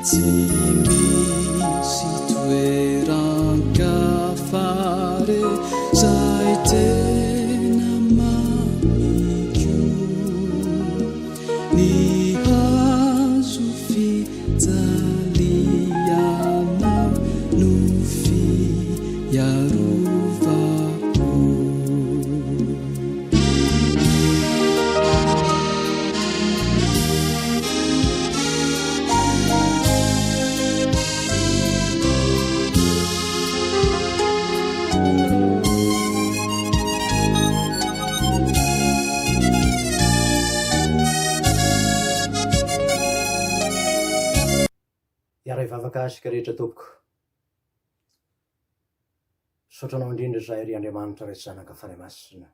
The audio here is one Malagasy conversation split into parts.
tsy misy toeran-kafare zay tena mamiko ny hazo fijaliana no fiarovako. Iara ivavaka asika rehetra tompoko, sotranao indrindra zahay ry Andriamanitra rehetra zanaka fanahy masina,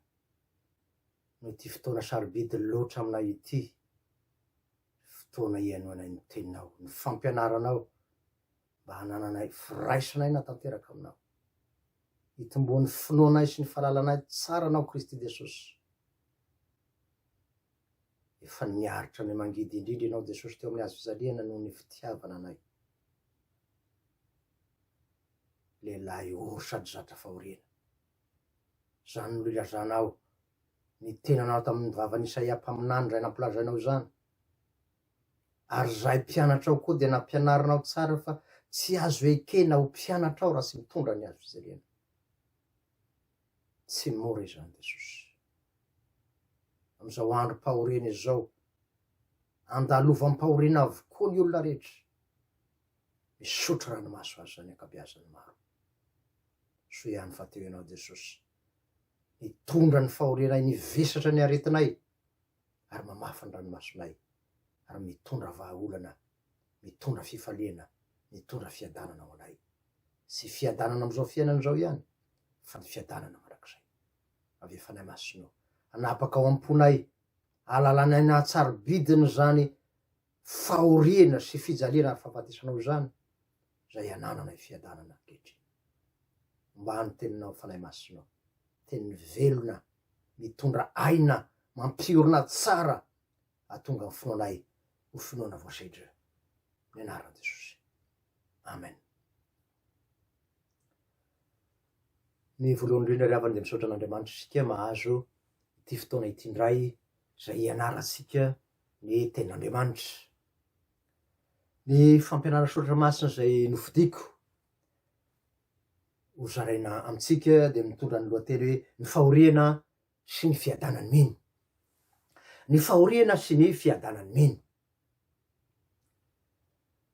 no ity fotoana sarobidy loatra aminay ity, fotoana iaino anay ny teninao, ny fampianaranao mba hanananay firaisanay na tanteraka aminao, hitombony finoanay sy ny fahalalanay tsara anao Kristy Jesosy. Efa niaritra ny mangidy indrindra ianao Jesosy teo amin'ny hazo fijaliana noho ny fitiavana anay. Lehilahy oro sady zatra fahoriana, zany no ilazanao ny tenanao tamin'ny vavan'Isaia mpaminany zay nampilazainao zany, ary zay mpianatra ao koa dia nampianarinao tsara fa tsy azo ekena ho mpianatra ao raha tsy mitondra ny hazo fijaliana. Tsy mora izany Jesosy, am'izao andro mpahoriana izao, andalova mpahoriana avokoa ny olona rehetra, misotro ranomaso azy zany ankabeazany maro. So ihany fa teo ianao Jesosy, mitondra ny fahorianay, nivesatra ny aretinay, ary mamafa ny ranomasonay, ary mitondra vahaolana, mitondra fifaliana, mitondra fiadanana ho anay. Sy fiadanana am'izao fiainana zao ihany, fa ny fiadanana marak'izay. Avy efanay masinao, anapaka ao am-ponay, alalanay na tsarobidiny zany fahoriana sy fijaliana ary fahafatesanao zany, zay anananay fiadanana ankehitriny. Mba ny teninao fanahy masinao, teny velona, mitondra aina, mampiorina tsara, atonga ny finoanay ho finoana voasedra. Ny anaran'i Jesosy. Amen. Ny voalohany indrindra ry havana dia misaotra an'Andriamanitra isika mahazo ity fotoana ity indray zay ianarantsika ny tenin'Andriamanitra. Ny fampianarana soratra masina zay nofidiko ho zaraina amintsika dia mitondra ny lohateny hoe ny fahoriana sy ny fiadanany mino. Ny fahoriana sy ny fiadanany mino.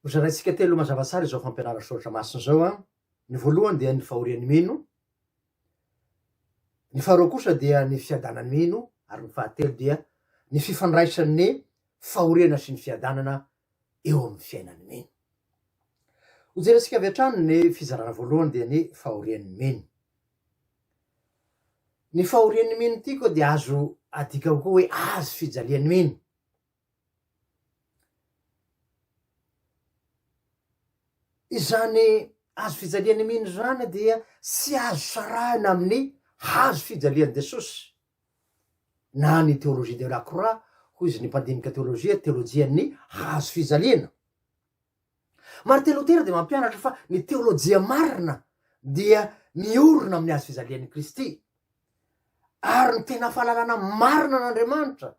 Ho zaraintsika telo mazava tsara izao fampianarana soratra masina zao a. Ny voalohany dia ny fahoriany mino, ny faharoa kosa dia ny fiadanany mino, ary ny fahatelo dia ny fifandraisan'ny fahoriana sy ny fiadanana eo amin'ny fiainany mino. Ho jerentsika avy hatrany ny fizarana voalohany dia ny fahorian'ny mino. Ny fahorian'ny mino ity koa dia azo adika koa hoe azo fijalian'ny mino. Izany azo fijalian'ny mino zany dia tsy azo sarahana amin'ny hazo fijalian'i Jesosy, na ny théologie de la croix, hoy izy ny mpandinika teolojian'ny hazo fijaliana. Martin Luther dia mampianatra fa ny teolojia marina dia miorina amin'ny hazo fijalian'i Kristy, ary ny tena fahalalana marina an'Andriamanitra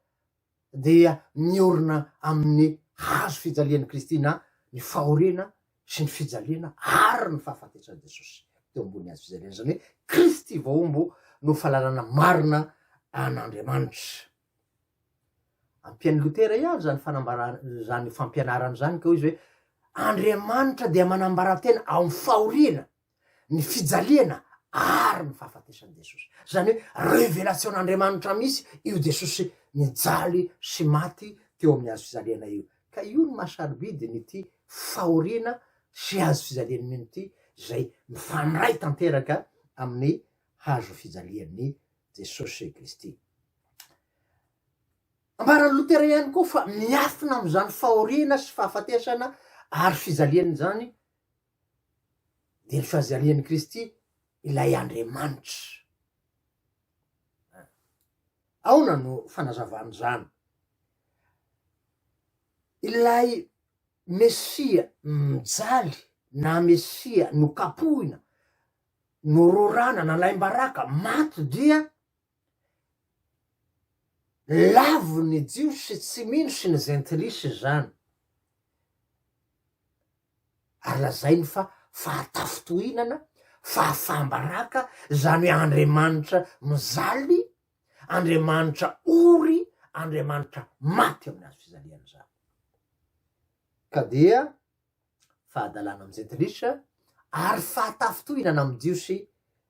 dia miorina amin'ny hazo fijalian'i Kristy, na ny fahoriana sy ny fijaliana ary ny fahafatesan'i Jesosy teo ambony hazo fijaliana. Zany hoe Kristy vaombo no fahalalana marina an'Andriamanitra. Ampian'i Lutera ihany zany zany fampianarana zany, ka izy hoe Andriamanitra dia manambarantena ao amin'ny fahoriana, ny fijaliana ary ny fahafatesan'i Jesosy. Zany hoe revelation'Andriamanitra misy io Jesosy nijaly sy maty teo amin'ny hazo fijaliana io. Ka io ny mahasarobidy nyity fahoriana sy hazo fijalian'ny mino ity, zay mifandray tanteraka amin'ny hazo fijalian'ny Jesosy Kristy. Ambaran'ny Lutera ihany koa fa miafina am'izany fahoriana sy fahafatesana ary fijaliany zany dia ny fijalian'i Kristy ilay Andriamanitra. Aona no fanazavany zany? Ilay mesia mijaly na mesia nokapohina nororana na laim-baraka maty dia lavo ny jio sy tsy mino sy ny zentelisy zany ary lazainy fa fahatafotohinana fahafambaraka zany hoe Andriamanitra mizaly Andriamanitra ory Andriamanitra maty amin'ny azy fizaliana zany ka dia fahadalana amin'ny zentelisy ary fahatafotohinana amin'ny jiosy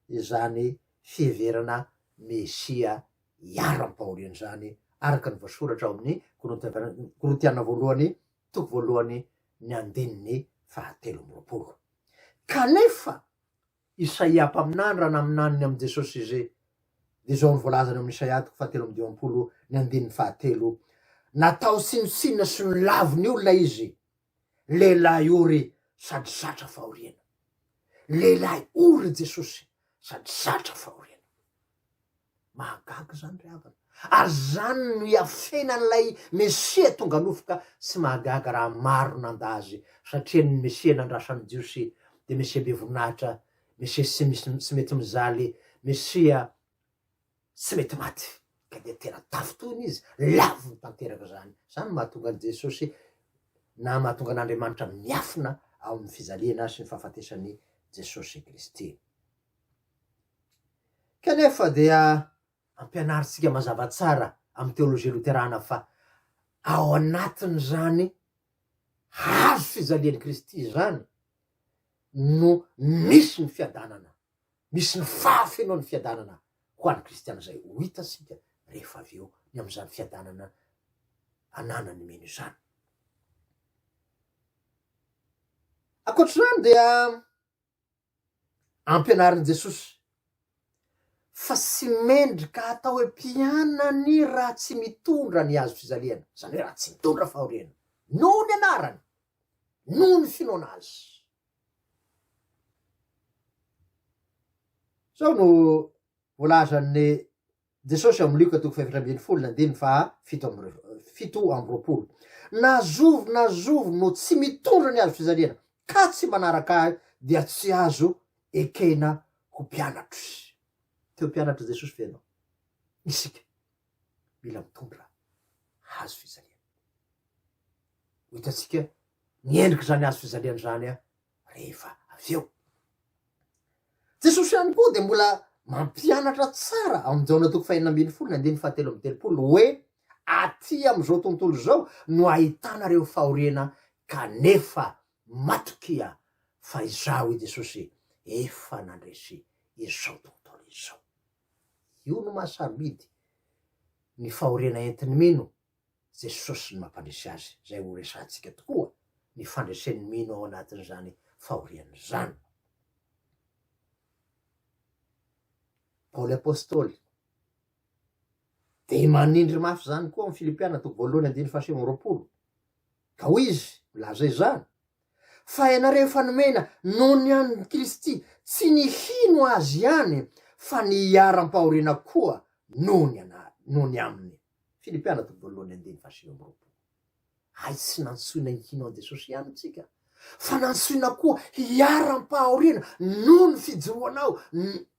izany fiheverana mesia iaram-paoriana zany araka ny voasoratra ao amin'ny Korintiana voalohany toko voalohany ny andininy 13 kanefa Isaia mpaminany naminaniny amin'ny Jesosy izy de zao ny voalazany amin'ny Isaia 13 ny andininy 13 natao sinosinona sy ny laviny olona izy lehilahy ory sady zatra fahoriana lehilahy ory Jesosy sady zatra fahoriana mahagaga zany ry havana ary zany no iafenan'ilay mesia tonga nofoka sy mahagaga raha maro nandazy satria ny mesia nandrasany jiosy de mesia be voninahitra mesia sy mety mizaly mesia sy mety maty ka de tena tafotoiny izy lavo ny tanteraka zany mahatonga an Jesosy na mahatonga an'Andriamanitra miafina ao amin'ny fizaliana sy ny fahafatesany Jesosy Kristy kanefa dia ampianaritsika mazava tsara amin'ny teolojia loterana fa ao anatiny zany hazo fizalian'i Kristy zany no misy ny fiadanana misy ny fahafenoan'ny fiadanana ho an'ny kristiana zay ho hitasika rehefa avy eo ny am'izany fiadanana ananany mino izany akoatr'izany dia ampianarin' Jesosy fa tsy mendrika atao hoe mpianany raha tsy mitondra ny azo fizaliana zany hoe raha tsy mitondra fahoriana noho ny anarany noho ny finoana azy zao no voalazan'ny Jesosy amin'ny Luka 7:7 na zovo no tsy mitondra ny azo fizaliana ka tsy manaraka ahy dia tsy azo ekena ho mpianatry teo mpianatra Jesosy fenao isika mila mitondra azo fizaliana ho hitatsika miendrika zany azo fizaliana zany rehefa avy eo Jesosy ihany koa de mbola mampianatra tsara amin'ny Jaona 5:17 hoe aty am'izao tontolo zao no ahitanareo fahoriana kanefa matokia fa izaho i Jesosy efa nandresy izao tontolo izao io no mahasarobidy ny fahoriana entiny mino Jesosy ny mampandresy azy zay ho resantsika tokoa ny fandresen'ny mino ao anatin'izany fahoriana zany Paoly apôstôly de manindry mafy zany koa amin'ny Filipiana 1:7 ka hoy izy milaza izany fa ianareo efa nomena noho ny an'ny Kristy tsy nihino azy ihany fa ny iaram-pahoriana koa noho ny aminy Filipiana 1:7 ay tsy nantsoina hino an Jesosy ihany tsika fa nantsoina koa iaram-pahoriana noho ny fijoroanao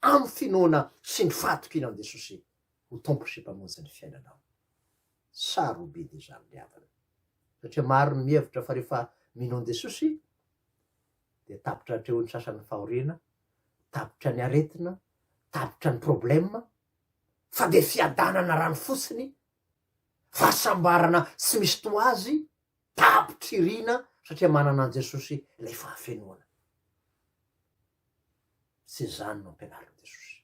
amin'ny finoana sy ny fahatokina an Jesosy ho tompo sy mpamonjy ny fiainanao sarobidy zany liavana satria maro ny mihevitra fa rehefa mino an Jesosy de tapitra hatreo ny sasan'ny fahoriana tapitra ny aretina tapitra ny problema fa de fiadanana rano fotsiny fahasambarana tsy misy to azy tapitra irina satria manana an Jesosy ilay fahafenoana tsy zany no ampianarin' Jesosy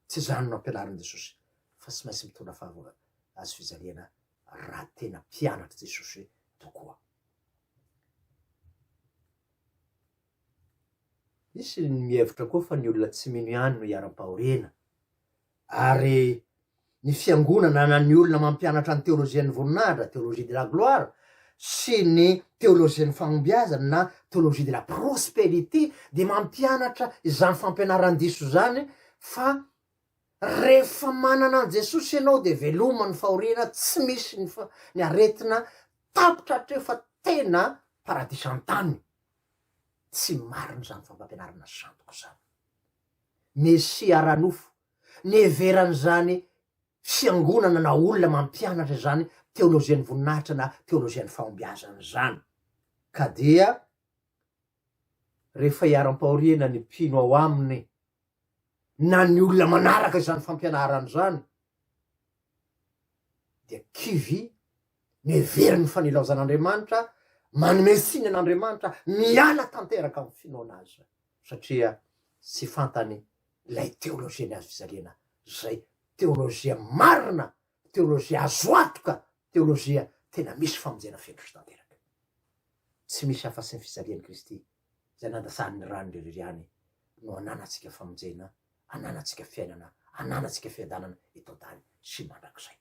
tsy zany no ampianarin' Jesosy fa tsy maintsy mitondra fahavoa azo fizaliana raha tena mpianatra Jesosy tokoa misy ny mihevitra koa fa ny olona tsy mino ihany no iaram-pahoriana ary ny fiangonana na ny olona mampianatra ny teolozian'ny voninahitra théologie de la gloire sy ny teolozian'ny fahombiazana na théologie de la prospérité de mampianatra izany fampianaran-diso zany fa rehefa manana an Jesosy ianao de veloma ny fahoriana tsy misy ny aretina tapitra hatreo fa tena paradisa an-tany tsy mariny zany fampampianarana zantoko zany. Mesia ara-nofo neverany zany fiangonana na olona mampianatra zany teolozian'ny voninahitra na teolozian'ny fahombiazana zany, ka dia rehefa hiaram-paoriana ny mpino ao aminy na ny olona manaraka zany fampianarana zany dia kivy neveriny fanilazan'Andriamanitra, manome siny an'Andriamanitra, miala tanteraka amin'ny finoana azy, satria tsy fantany ilay teoloziany azo fijaliana zay teolozia marina, teolozia azo antoka, teolozia tena misy famonjena feno sy tanteraka. Tsy misy afa-tsy ny fijalian'i Kristy zay nandasany rano leriany no ananatsika famonjena, ananatsika fiainana, ananatsika fiadanana eto tany sy mandrakizay.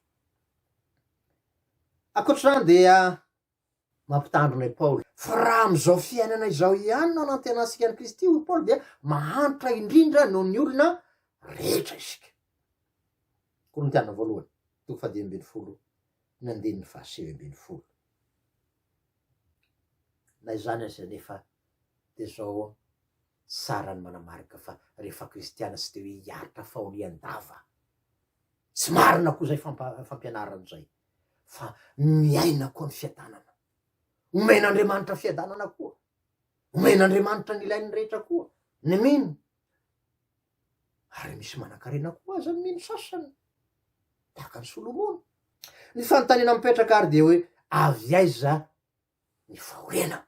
Ankoatr'izany dia mampitandrina i Paoly fa raha am'izao fiainana izao ihany no anantenantsika an'i Kristy hoy Paoly dia mahantra indrindra noho ny olona rehetra isika. Korintiana voalohany 10:7-10. Na izany aza nefa de zao tsara ny manamarika fa rehefa kristiana tsy de hoe hiaritra fahorian-dava, tsy marina koa zay fampianarana zay, fa miaina koa ny fiadanana, omen'Andriamanitra fiadanana koa, omen'Andriamanitra ny ilain'ny rehetra koa ny mino, ary misy manan-karena koa aza ny mino sasany tahaka ny Solomona. Ny fanontaniana mipetraka ary de hoe avy aiza ny fahoriana?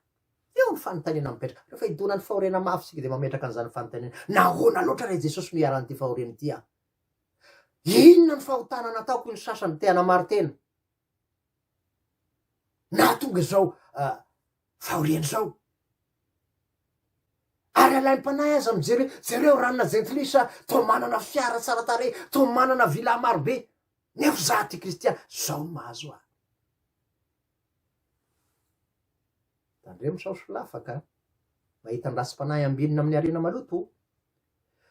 Eo ny fanontaniana mipetraka, rehefa idona ny fahoriana mafy sika de mametraka an'izany fanontaniana, nahoana loatra re Jesosy miaran'ity fahoriana ity ah? Inona ny fahotana nataoko ny sasany te hanamary tena na tonga zao fahoriana zao? Ary alain'ny mpanahy aza mijery jereo ranona jentilisa to manana fiara tsara tarehy, to manana vila marobe, nefa za ty kristiana zao mahazo ah. Tandremo sao solafaka mahita ny rasim-panahy ambinina amin'ny arena maloto,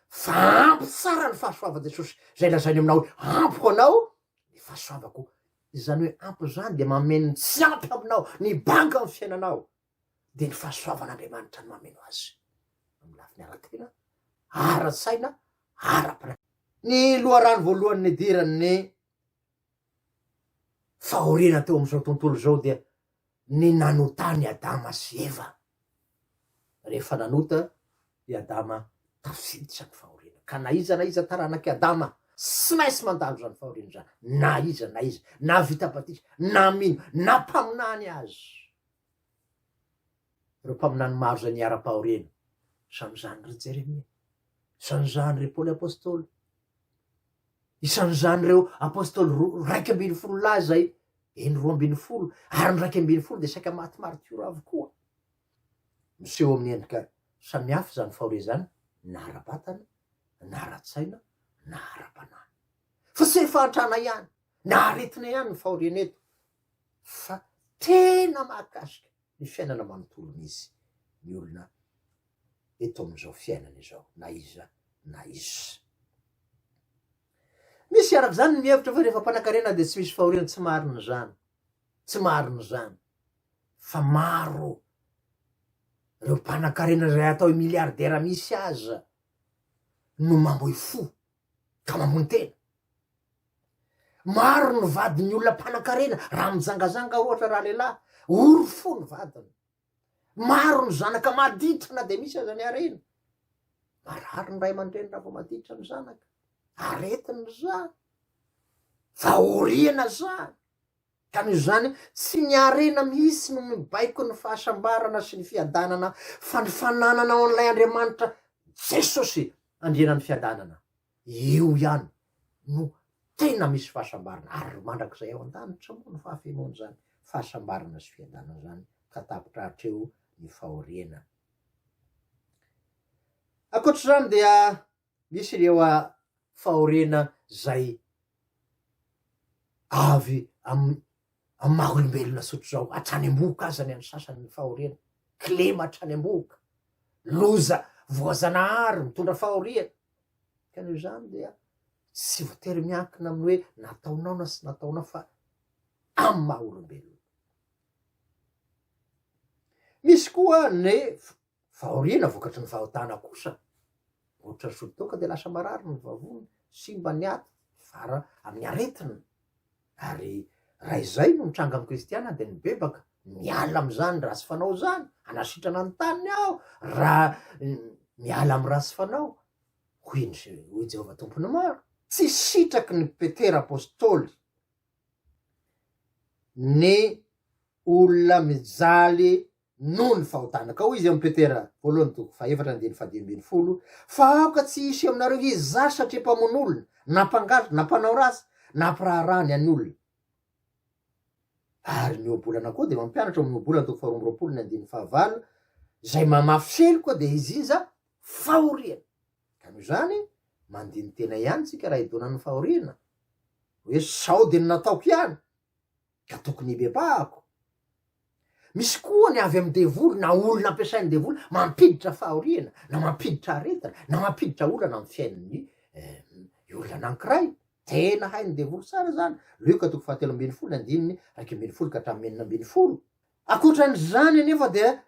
fa ampy tsara ny fahasoavan Jesosy zay lazainy aminao hoe ampiko anao ny fahasoavako. Izany hoe ampy zany de mameno tsy ampy aminao, ny banga amin'ny fiainanao, de ny fahasoavan'Andriamanitra ny mameno azy amin'ny lafiny ara-tena, ara-tsaina, ara-pira. Ny loharano voalohany nidirany fahoriana teo am'izao tontolo zao dia ny nanotany Adama sy Eva. Rehefa nanota i Adama tafiditra ny fahoriana, ka na iza taranaky Adama tsy maintsy mandalo zany fahoriana zany, na iza na vita batisa na mino na mpaminany azy. Reo mpaminany maro zay niara-pahoriana isan'izany ry Jeremia, isan'izany ry Paoly apôstôly, isan'izany reo apôstôly 12 lahy zay 12, ary ny 12 de saika maty martyra avokoa. Miseho amin'ny endrika samihafa zany fahoriana zany, na ara-batana, na ara-tsaina, na ara-panahy. Fa tsy efa antrana ihany na aretina ihany ny fahoriana eto, fa tena mahakasika ny fiainana manontolo misy ny olona eto am'izao fiainana izao, na iza na iza. Misy arak' zany ny mihevitra fa rehefa mpanan-karena de tsy misy fahoriana. Tsy marina zany, tsy marina zany, fa maro reo mpanan-karena zay atao hoe miliardera misy aza no mamboy fo ka mamony tena. Maro ny vadiny olona mpanan-karena raha mijangazanga ohatra raha lehilahy, ory fo ny vadiny. Maro ny zanaka maditra na de misy aza ny arena, marary ny ray aman-dreny raha vo maditra ny zanaka, aretiny zany, fahoriana zany. Ka noho zany tsy ny arena mihitsy no mibaiko ny fahasambarana sy ny fiadanana, fa ny fananana ao an'ilay Andriamanitra Jesosy andriana ny fiadanana, io ihany no tena misy fahasambarana, ary mandrakizay ao an-danitra moa ny fahafenoany zany fahasambarana sy fiadanana zany, ka tapitra hatreo ny fahoriana. Ankoatr'izany dia misy ireo fahoriana zay avy amin'ny maha olombelona sotro zao, hatrany am-boka aza ny an'ny sasany ny fahoriana, kilema hatrany am-boka, loza voazanahary mitondra fahoriana. Ka noho izany dia tsy voatery miankina amin'ny hoe nataonao na tsy nataonao, fa amin'ny maha olombelona. misy koa ny fahoriana vokatry ny fahotana kosa, ohatra ny sotoka de lasa marary ny vavony, simba ny aty vara amin'ny aretina, ary raha izay no mitranga amy kristiana de ny bebaka miala am'zany raha sy fanao zany, anasitrana ny taniny aho raha miala amy raha sy fanao. Hoy Jehova tompony maro, tsy sitraky ny Petera apôstôly ny olona mijaly noho ny fahotana, ka hoy izy amy Petera voalohany toko faefatra andiny fadimy folo, fa aoka tsy hisy aminareo izy zasy satria mpamono na mpangalatra na mpanao rasy na mpiraharany any olona. Ary ny obolana koa de mampianatra amin'ny obolana toko faharoa amby roapolo ny andiny fahavalo, zay mamafely koa de izy iza fahoriana. Ka noho zany mandiny tena ihany tsika raha idonan'ny fahoriana, hoe sao de ny nataoko ihany ka tokony ibebahako. Misy koa ny avy amy devoly na olona ampiasain'ny devoly mampiditra fahoriana, na mampiditra aretina, na mampiditra olana amy fiainany olona anankiray. Tena hainy devoly tsara zany. Luka toko fahatelo ambin'ny folo andininy raiky ambin'ny folo ka hatramin'ny enina ambin'ny folo. Akoatran'izany anefa de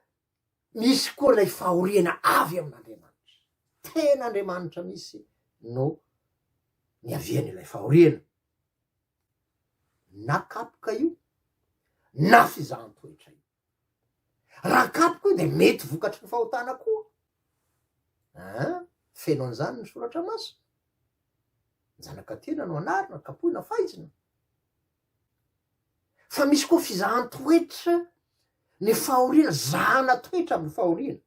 misy koa lay fahoriana avy amin'Andriamanitra. Tena Andriamanitra misy no niaviany ilay fahoriana. Na kapoka io, na fizahan-toetra io. Raha kapoka io de mety vokatry ny fahotana koa. Feno an'izany ny soratra masina. Zanakatena no anarina, kapohina faizina. Fa misy koa fizahan-toetra, ny fahoriana, zahana toetra amin'ny fahoriana.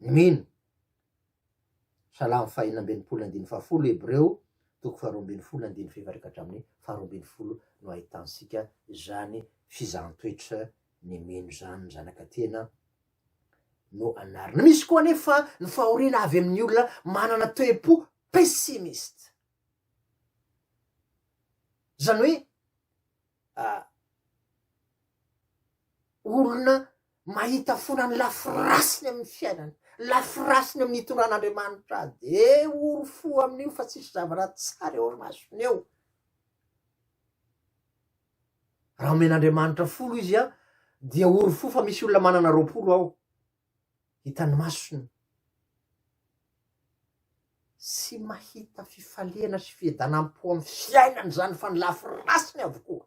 Mino. Salamo fahina ambin'ny folo andiny fahafolo, Hebreo toko faharoa ambin'ny folo andiny fevary ka hatramin'ny faharoa ambin'ny folo no ahitansika zany fizahan-toetra ny mino zany ny zanakatena no anarina. Misy koa nefa ny fahoriana avy amin'ny olona manana toe-po pessimiste. Zany hoe olona mahita fona ny lafirasiny amin'ny fiainany, lafirasiny amin'ny hitondran'Andriamanitra, de oro fo amin'io fa tsisy zavatra tsara eo masony eo. Raha omen'Andriamanitra folo izy dia oro fo fa misy olona manana roapolo ao hitany masony. Sy mahita fifaliana sy fiedanam-po amin'ny fiainany zany fa ny lafirasiny avokoa.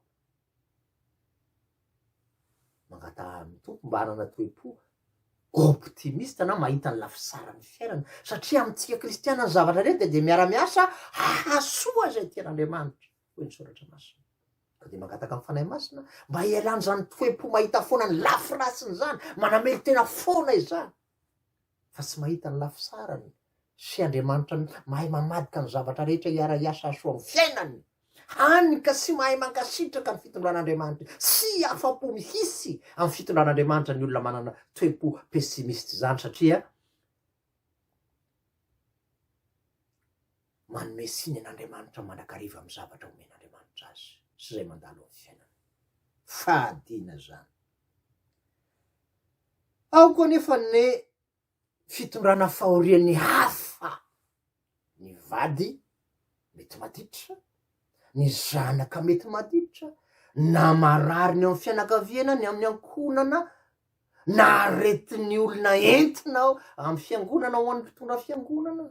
Mangata mitompo mba hanana toe-po optimiste na mahita ny lafisara ny fiainana, satria amintsika kristiana ny zavatra rehetra de miara-miasa hahasoa zay tian'Andriamanitra. Hoy ny soratra masina. Ka de mangataka amin'ny fanahy masina mba ialany zany toe-po mahita foana ny lafirasiny zany, manamely tena foana izany, fa tsy mahita ny lafisarany. Sy Andriamanitra mahay mamadika ny zavatra rehetra iara-iasa hasoa amin'ny fiainany. Hany ka sy mahay mankasitraka ny fitondran'Andriamanitra, sy afa-po mihisy amin'ny fitondran'Andriamanitra ny olona manana toe-po pessimiste zany, satria manome siny an'Andriamanitra mandrakariva amin'ny zavatra omen'Andriamanitra azy, sy zay mandalo amin'ny fiainany. Fahadina zany. Ao koa nefa ny fitondrana fahorian'ny hafa. Ny vady mety maditra, ny zanaka mety maditra, na marary ny amin'ny fianakaviana, ny amin'ny ankonana, na aretin'ny olona entina amin'ny fiangonana ho an'ny mpitondra fiangonana.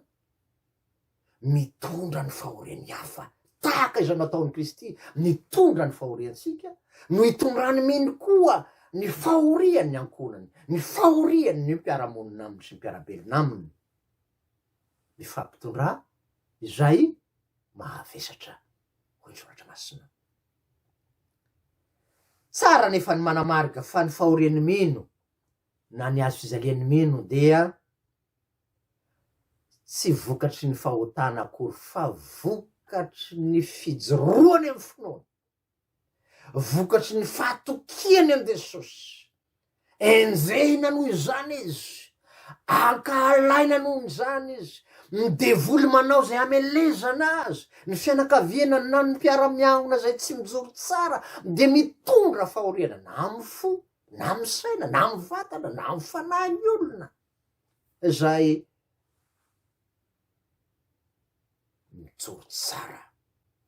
Mitondra ny fahorian'ny hafa tahaka izay nataon'i Kristy, mitondra ny fahoriantsika, no hitondrany mino koa ny fahorian'ny ankonany, ny fahorian'ny mpiaramonina aminy sy mpiarabelona aminy. Mifampitondrà izay mahavesatra. Hoy ny soratra masina. Tsara nefa ny manamarika fa ny fahorian'ny mino na ny azo fizalian'ny mino dia tsy vokatry ny fahotana akory, fa vokatry ny fijoroany amin'ny finoana, vokatry ny fahatokiany an' Jesosy. Enjehina noho izany izy, ankahalaina noho izany izy, ny devoly manao zay amelezana azy, ny fianakaviana na ny mpiara-miangona zay tsy mijoro tsara, de mitondra fahoriana na amin'ny fo, na amin'ny saina, na amin'ny vatana, na amin'ny fanahin'ny olona. Zay mijoro tsara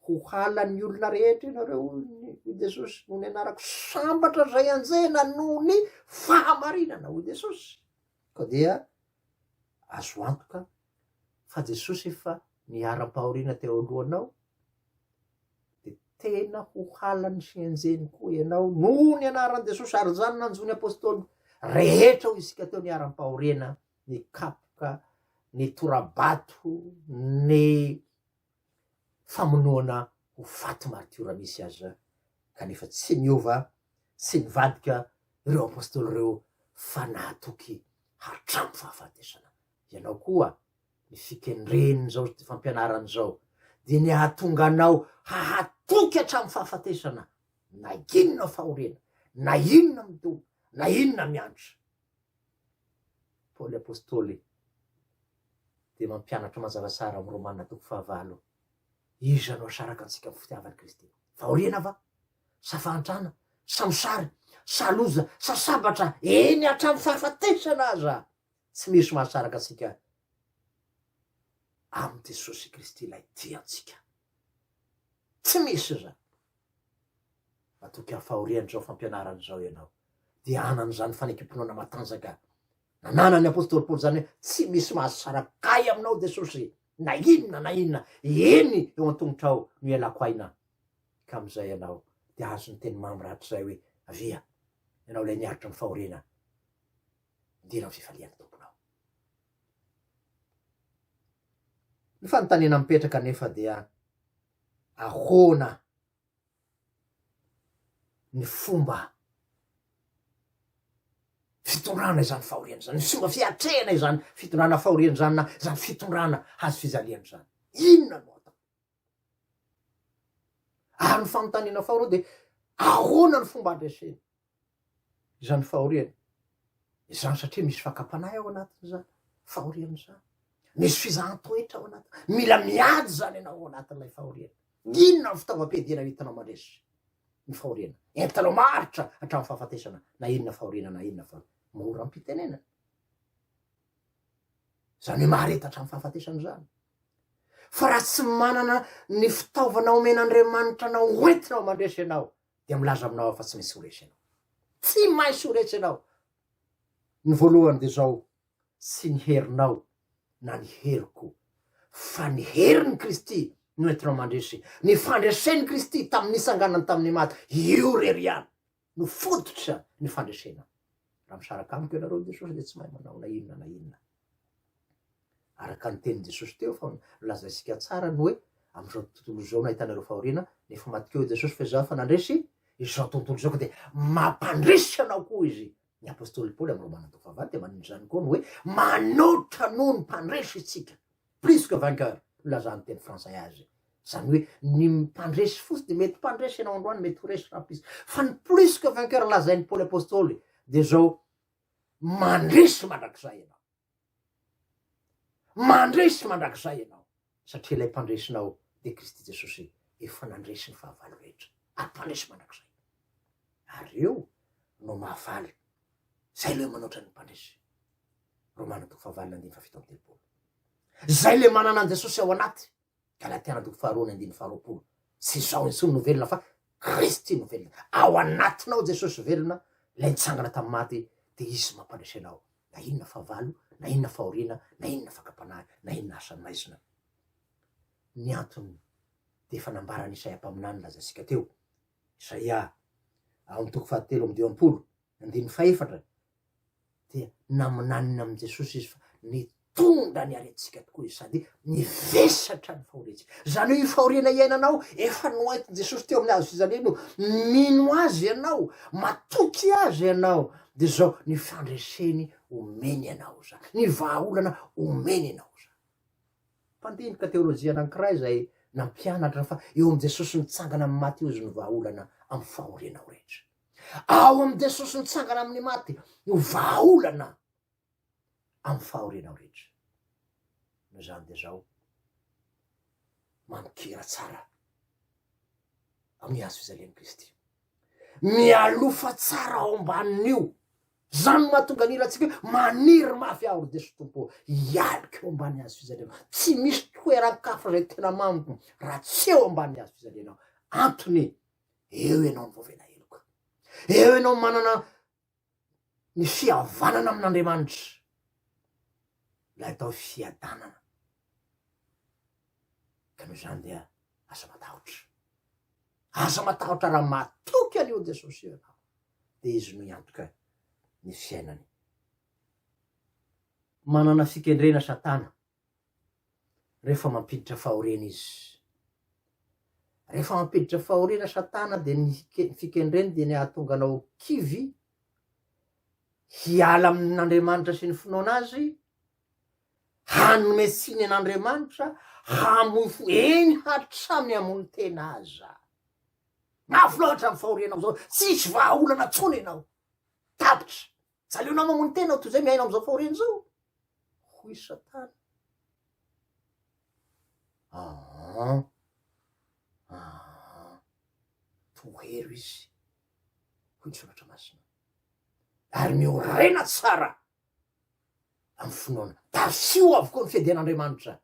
ho halan'ny olona rehetra ianareo i jesosy noho ny anarako sambatra zay anjena noho ny fahamarinana hoy jesosy. Ka dia azo antoka fa jesosy efa niaram-pahoriana teo alohanao de tena ho halany sy anjeny koa ianao noho ny anaran' jesosy, ary zany nanjony apôstôly rehetra ho isika teo niaram-pahoriana, ny kapoka, ny torabato, ny famonoana ho faty martiora misy azy, kanefa tsy miova sy nivadika ireo apôstôly reo fa nahatoky hatramo fahafatesana. Ianao koa ny fikendreniny zao ty fampianarany zao de ny ahatonga anao hahatoky hatramo fahafatesana, na inona fahoriana, na inona midomo, na inona miantra. Paoly apôstôly de mampianatra mazava tsara amy Romanina 12 iza no asaraka antsika amy fitiavany Kristy, fahoriana va, sa fahantrana, sa mosary, sa loza, sa sabatra, eny hatramo fahafatesana aza, tsy misy mahasaraka antsika amy Jesosy Kristy ilay tiantsika, tsy misy za. Matoky fahoriany zao fampianarany zao ianao de anany zany fanekimponoana matanjaka nananany apôstôly Paoly zany hoe tsy misy mahasarakay aminao Jesosy, na inona eny eo an-tongotrao no ialako aina. Ka amizay ianao de azo ny teny mamiraty zay hoe avia ianao lay niaritra ny fahoriana, indira ny fifalian'ny tomponao. Ny fanontaniana mipetraka nefa dia ahoana ny fomba fitondrana izany fahoriana zany, ny fomba fiatrehana izany fitondrana fahoriana zany, na zany fitondrana hazo fizaliana zany, inona no atao? Ary ny fanontaniana fahoriana de ahoana ny fomba andresena izany fahoriana izany, satria misy fakapanahy ao anatin'izany fahoriana zany, misy fizahan-toetra ao anatiny, mila miady zany ianao ao anatin'ilay fahoriana. Inona ny fitaovam-piadiana hitanao mandresy ny fahoriana, entanao maritra hatramo fahafatesana, na inona fahoriana, na inona fa mora ampitenena zany hoe mahareta hatramo fahafatesana zany. Fa raha tsy manana ny fitaovana omen'Andriamanitra anao hoentinao mandresy ianao de milaza aminao fa tsy misy horesy ianao, tsy maintsy horesy ianao. Ny voalohany de zao, tsy ny herinao na ny heriko fa ny herin'ny Kristy no entinao mandresy. Ny fandresen'ny Kristy tamin'ny isanganany tamin'ny maty, io reriany no fototra ny fandresena. Raha misaraka amiko ianareo Jesosy de tsy mahay manao na inona. Araka ny tenin Jesosy teo fa lazaisika tsara ny hoe am'izao tontolo zao nahitanareo fahoriana, nefa matikeo Jesosy fa za fa nandresy izao tontolo zao, ka de mampandresy anao koa izy. Ny apôstôly Paoly amy Romanina 12 de manindry zany koa ny hoe manotra noho ny mpandresy itsika, plus que vainqueur, lazany teny frantsay azy. Zany hoe ny mpandresy fosy de mety mpandresy ianao androany, mety ho resy rapisy, fa ny plus que vainqueur lazainy Paoly apôstôly de zao mandresy mandrakizay ianao, mandresy mandrakizay ianao, satria ilay mpandresinao de Kristy Jesosy efa nandresy ny fahavalo rehetra, ary mpandresy mandrakizay. Ary eo no mahavaly zay le manoatra ny mpandresy. Romanina 12:17. Zay le manana an Jesosy ao anaty, Galatiana 2:2-20. Tsy zao intsony no velona fa Kristy no velona. Ao anatinao Jesosy velona, lay nitsangana tamy maty, de izy mampandresy anao, na inona fahavalo, na inona fahoriana, na inona fakapanahy, na inona asany maizina. Ny antony de efa nambarany Isaia mpaminany lazasika teo, Isaia ao 7:2-4 dia naminanina amy Jesosy izy fa nitondra ny aretintsika tokoa izy, sady nivesatra ny fahoriantsika. Zany hoe fahoriana iainanao efa noentiny Jesosy teo amin'ny hazo fizaliana, mino azy ianao, matoky azy ianao, de zao ny fandreseny omeny ianao zany, ny vahaolana omeny ianao zany. Mpandinika teolojia anankiray zay nampianatra fa eo amy Jesosy nitsangana amy maty io izy ny vahaolana amy fahorianao rehetra. Ao amy Jesosy nitsangana amin'ny maty no vahaolana amy fahorianao rehetra. No zany de zao mamikira tsara amin'ny hazo fizalian'i Kristy, mialofa tsara ao ambanin'io zany mahatonga ny ilatsika hoe maniry mafy aho ry Jesosy tompo ialika eo ambany hazo fijalianao, tsy misy toeran-kafa zay tena mamiko raha tsy eo ambany hazo fijalianao. Antony eo ianao ny vaovena eloka, eo ianao manana ny fihavanana amin'Andriamanitra, la atao fiadanana. Ka noho zany dia aza matahotra raha matoky an'io Jesosy io ianao, de izy no iantoka ny fiainany. Manana fikendrena Satana rehefa mampiditra fahoriana izy. Rehefa mampiditra fahoriana Satana de ny fikendreny de ny ahatonga anao kivy hiala amin'Andriamanitra sy ny finoana azy, hanome siny an'Andriamanitra, hamofo eny hatramy amony tena aza. Mafy loatra amin'ny fahorianao zao, tsisy vahaolana tsony ianao, tapitra zaleonao mamony tena toy zay miaina am'izao fahoriana zao. Hoy Satana, tohero izy, hoy ny soratra masina, ary miorena tsara amy finoana, tasio avokoa ny fiadian'Andriamanitra.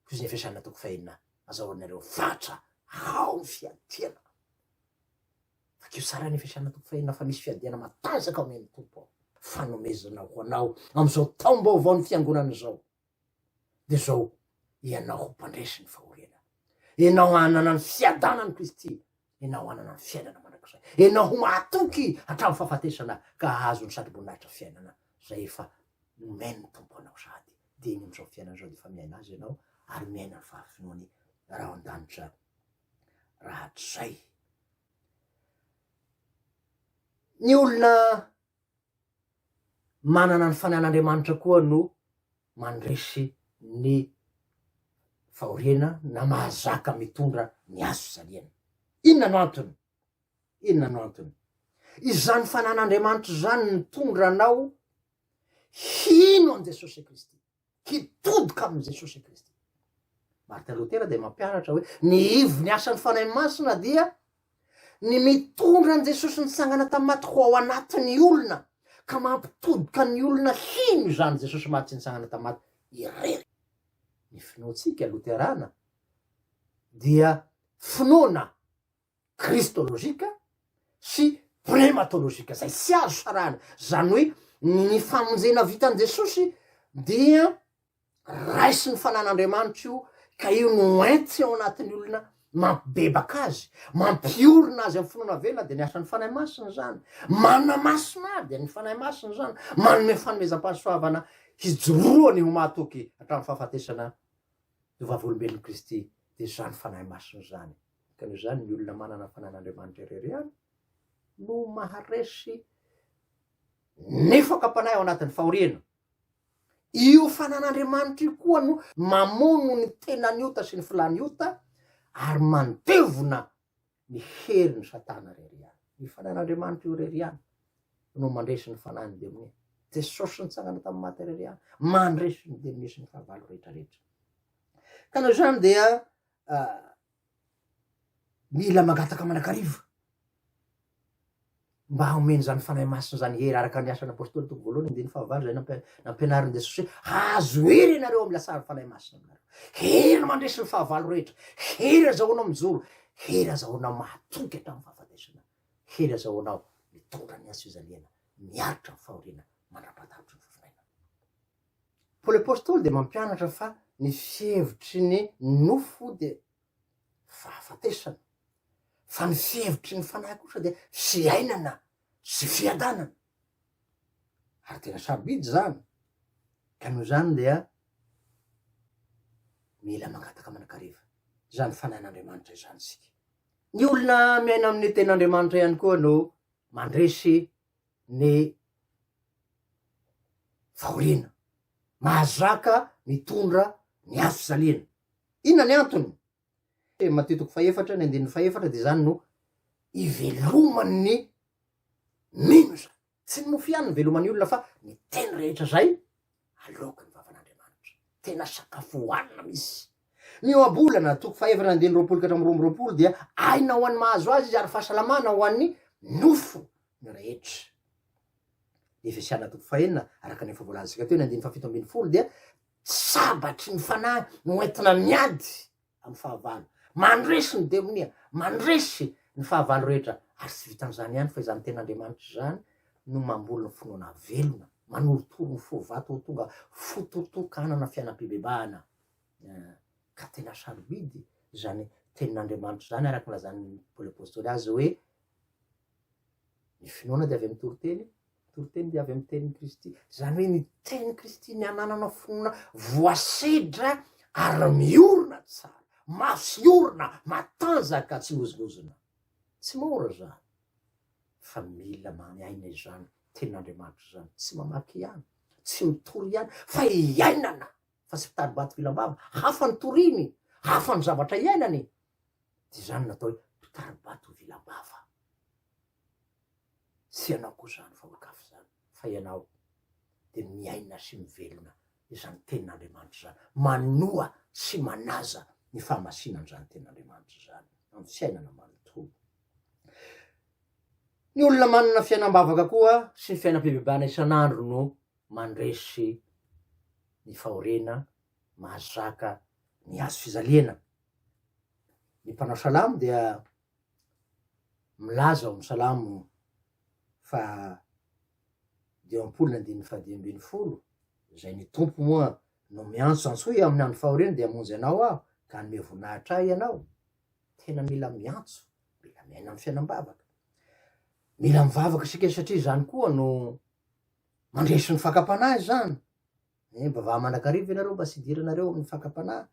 Koa izy ny fiasana toko fahinana azahoanareo vatra ao ny fiadiana. Fakeo tsara ny fiasana toko fahinana fa misy fiadiana matanjaka ao amin'ny tompo ao, fanomezana ho anao am'izao taom-baovao ny fiangonana zao. De zao ianao ho mpandresy ny fahoriana, ianao hanana ny fiadanany Kristy, ianao hanana ny fiainana manakizay, ianao ho matoky hatramin'ny fahafatesana ka ahazo ny satroboninahitra fiainana zay efa nomeny ny tompo anao sady de iny am'izao fiainana zao de efa miaina azy ianao ary miaina ny fahafinoany raha an-danitra rahatrizay. Ny olona manana ny fanahin'Andriamanitra koa no mandresy ny fahoriana na mahazaka mitondra ny azo fijaliana. Inona no antony? Inona no antony? Izany fanahin'Andriamanitra zany mitondra anao hino an Jesosy Kristy, hitodika amin' Jesosy Kristy. Martin Lutera de mampianatra hoe ny ivo ny asan'ny fanahy masina dia ny mitondra an Jesosy nitsangana tamy maty ho ao anatin'ny olona, ka mampitodika ny olona hino zany Jesosy maty tsy nitsangana tamy maty irery. Ny finoantsika Luterana dia finoana kristolojika sy pneumatolojika, zay tsy azo sarana. Zany hoe ny famonjena vitan Jesosy dia raisy ny fanan'Andriamanitra io, ka io no enty ao anatin'ny olona, mampibebaka azy, mampiorina azy amin'ny finoana velona, de ny asan'ny fanahy masina zany. Manana masina de ny fanahy masina zany, manome fanomezam-pahasoavana hijoroany ho mahatoky hatramin'ny fahafatesana ny vavolombelon'i Kristy, de zany fanahy masina zany. Ka noho zany ny olona manana fanan'Andriamanitra irery ihany no maharesy ny fakapanahy ao anatin'ny fahoriana. Io fanan'Andriamanitra io koa no mamono ny tenaniota sy ny filaniota ary mandevona ny herin'ny Satana rery ihany. Ny fanan'Andriamanitra io rery ihany no mandresy ny fanahiny demone. Jesosy nitsangana tamy maty rery ihany mandresy ny demone sy ny fahavalo rehetrarehetra. Ka noho zany dia mila mangataka manakariva mba homeny zany fanahy masina zany hery araka ny asan'ny apôstôly toko voalohany andiny fahavalo zay nampianarin' Jesosy hoe azo hery ianareo amy lasary fanahy masina aminareo, hery mandresy ny fahavalo rehetra, hery azahoanao mijoro, hery azahoanao mahatoky hatramin'ny fahafatesana, hery azahoanao mitondra ny azo fijaliana, miaritra ny fahoriana mandra-patavitra ny fifinaina. Paoly apôstôly de mampianatra fa ny fihevitry ny nofo de fahafatesana, fa ny fihevitry ny fanahy kosa de fiainana sy fiadanana. Ary tena sarobidy zany. Ka noho zany dia mila mangataka manakariva zany fanahin'Andriamanitra izany sika. Ny olona miaina amin'ny ten'Andriamanitra ihany koa no mandresy ny fahoriana, mahazaka mitondra ny azo fijaliana. Inona ny antony? Mateo toko faefatra ny andininy faefatra de zany no ivelomany ny mino zany. Tsy ny mofo ihany ny velomany olona fa ny teny rehetra zay aloky ny vavan'Andriamanitra, tena sakafo hoanina misy. Ny oabolana toko faefatra ny andininy roapolo ka hatramin'ny roa amby roapolo dia aina ho an'ny mahazo azy izy ary fahasalamana ho an'ny nofo ny rehetra. ny efesiana toko fahenina araka nefa voalazantsika teo ny andiny fafito ambiny folo dia sabatry ny fanahy no entina miady amy fahavalo, mandresy ny demonia, mandresy ny fahavalo rehetra, ary tsy vitan'izany ihany fa izany ten'Andriamanitra zany no mamboly ny finoana velona, manorotoro ny fovato ho tonga fototokanana fiainam-pibebahana. Ka tena sarobidy zany tenin'Andriamanitra zany araky nylazan'ny Paoly apôstôly azy hoe ny finoana de avy amy toroteny, toroteny de avy amy tenin'ny Kristy, zany hoe ny tenin'ny Kristy ny ananana finoana voasedra ary miorona tsara, masiorona, matanjaka, tsy lozilozona, tsy mora zany, fa mila miaina izany tenin'Andriamanitra zany, tsy mamaky ihany, tsy mitory ihany, fa iainana, fa tsy mpitaribato filambava, hafa ny toriny, hafa ny zavatra iainany, de zany natao hoe mpitaribato vilambava. Tsy ianao koa zany fa olokafy zany, fa ianao de miaina sy mivelona izany tenin'Andriamanitra zany, manoa sy manaza ny fahamasinany zany tenin'Andriamanitra zany amy fiainana manontolo. Ny olona manana fiainam-bavaka koa sy ny fiainam-pibebahana isan'andro no mandresy ny fahorena, mahazaka ny azo fizaliana. Ny mpanao salamo dia milaza ao amy salamo fa dimampolo ny andininy fadimy ambiny folo, zay ny tompo moa no miantso antsoy amin'ny andro fahorena de amonjy anao aho ka anome voninahitra ahy ianao. Tena mila miantso, mila miaina amy fiainam-bavaka, mila mivavaka sika satria zany koa no mandresy ny fakapanahy zany. Bava manakarivo ianareo mba tsy idiranareo amin'ny fakapanahy.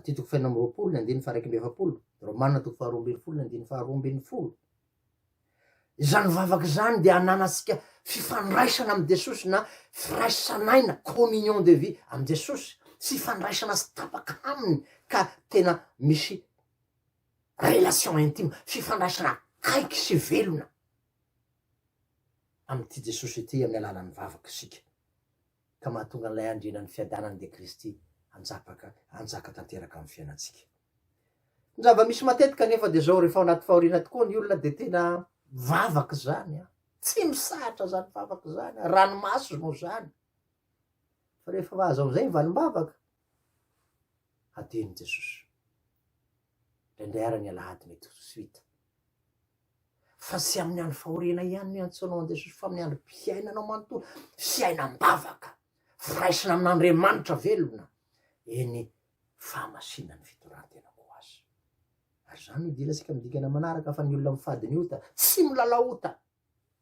Ty toko faina amby roapolo ny andininy faha raiky amby efapolo, Romanina toko faharoa ambiny folo ny andininy faharoa ambiny folo. Zany vavaky zany de ananasika fifandraisana amy Jesosy na firaisanaina, communion de vie amy Jesosy, tsy fandraisana sy tapaka aminy ka tena misy relation intime, fifandraisana kaiky sy velona amity Jesosy ty amin'ny alalan'ny vavaky sika, ka mahatonga an'ilay andrinan'ny fiadanany de Kristy anjaka tanteraka amy fiainatsika. Ny zava-misy matetika nefa de zao rehefa ao anaty fahoriana tokoa ny olona de tena vavaky zany, tsy misahatra zany vavaky zany, ranomaso moa zany, fa rehefa vahazo amizay valim-bavaka adiny Jesosy, indray ara ny alahady mety tsy hita, fa tsy amin'ny andro fahoriana ihany ny antsoanao an Jesosy, fa amin'ny andro mpiainanao manontolo, fiainam-bavaka, firaisana amin'Andriamanitra velona, eny fahamasinany fitorantena koa azy. Ary zany idilatsika midikana manaraka fa ny olona mifady ny ota tsy milalao ota.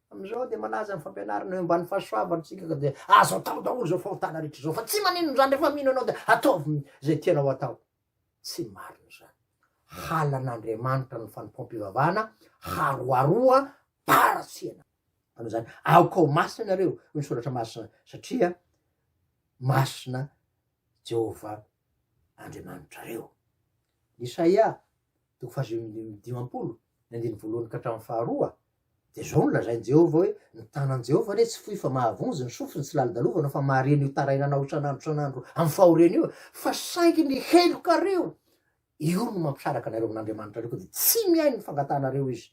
Amizao de manaja ny fampianarana hoe mbany fahasoavana tsika ka de azo atao daholo zao fahotana rehetra zao, fa tsy manino zany rehefa mino anao de ataovy zay tianao atao. Tsy marina zany. Halan'Andriamanitra ny fanompoam-pivavahana, haroaroa paratsiana. Ano zany aoka ho masina nareo ny soratra masina, satria masina Jehova Andriamanitra reo. Isaia toko fahadimampolo ny andiny voalohany ka hatramin'ny faharoa, de zao no lazainy Jehova hoe ny tanan Jehova re tsy foy fa mahavonjy, ny sofiny tsy lalidalovana fa mahareny io tarainanao isan'andro amy fahorena io, fa saingy ny heloka reo, io no mampisaraka anareo amin'Andriamanitra reo, ka de tsy miaino ny fangatanareo izy,